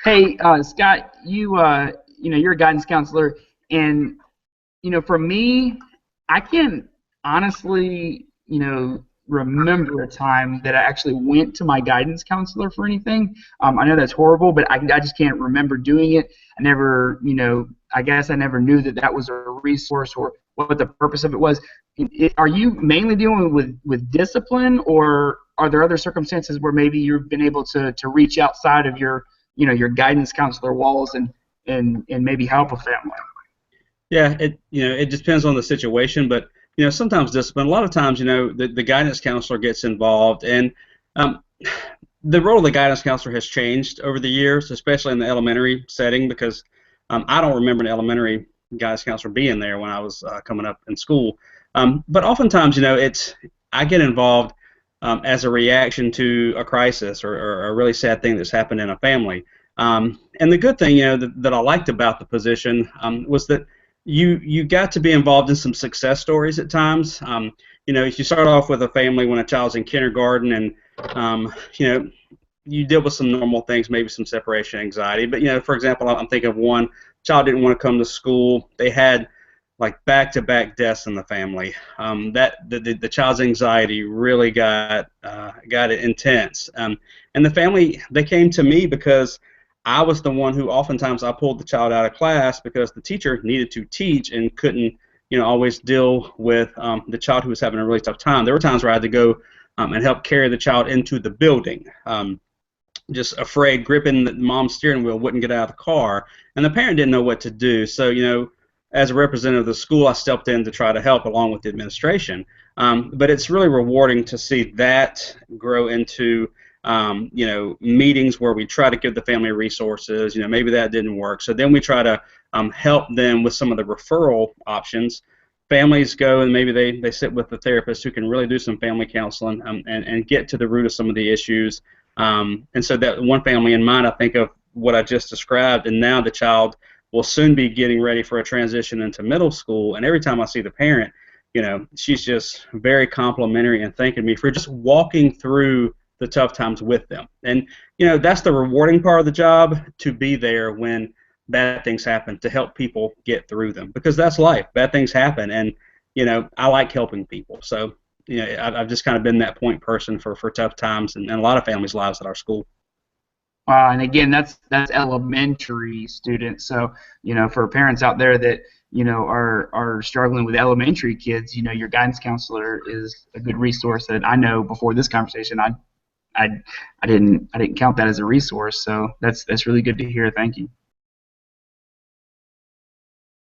Hey, Scott, you're a guidance counselor, and for me, I can't honestly, remember a time that I actually went to my guidance counselor for anything. I know that's horrible, but I just can't remember doing it. I never, I guess I never knew that that was a resource or what the purpose of it was. Are you mainly dealing with discipline, or are there other circumstances where maybe you've been able to reach outside of your guidance counselor walls and maybe help a family? Yeah, it just depends on the situation, but sometimes discipline. A lot of times, the guidance counselor gets involved, and um, the role of the guidance counselor has changed over the years, especially in the elementary setting, because I don't remember an elementary guidance counselor being there when I was coming up in school. But oftentimes, it's I get involved as a reaction to a crisis or a really sad thing that's happened in a family. And the good thing, that I liked about the position was that you got to be involved in some success stories at times. If you start off with a family when a child's in kindergarten and you deal with some normal things, maybe some separation anxiety. But for example, I'm thinking of one child didn't want to come to school. They had like back-to-back deaths in the family. That the child's anxiety really got it intense. And the family, they came to me because I was the one who oftentimes I pulled the child out of class because the teacher needed to teach and couldn't always deal with the child who was having a really tough time. There were times where I had to go and help carry the child into the building. Just afraid, gripping the mom's steering wheel, wouldn't get out of the car, and the parent didn't know what to do. So, as a representative of the school, I stepped in to try to help along with the administration. But it's really rewarding to see that grow into, meetings where we try to give the family resources. Maybe that didn't work, so then we try to help them with some of the referral options. Families go and maybe they sit with the therapist who can really do some family counseling and get to the root of some of the issues. And so that one family in mind, I think of what I just described, and now the child will soon be getting ready for a transition into middle school. And every time I see the parent, she's just very complimentary and thanking me for just walking through the tough times with them. And that's the rewarding part of the job, to be there when bad things happen, to help people get through them, because that's life. Bad things happen, and I like helping people. So I've just kind of been that point person for tough times and a lot of families' lives at our school. And again, that's elementary students. So, for parents out there that are struggling with elementary kids, your guidance counselor is a good resource. That I know before this conversation, I didn't count that as a resource. So that's really good to hear. Thank you.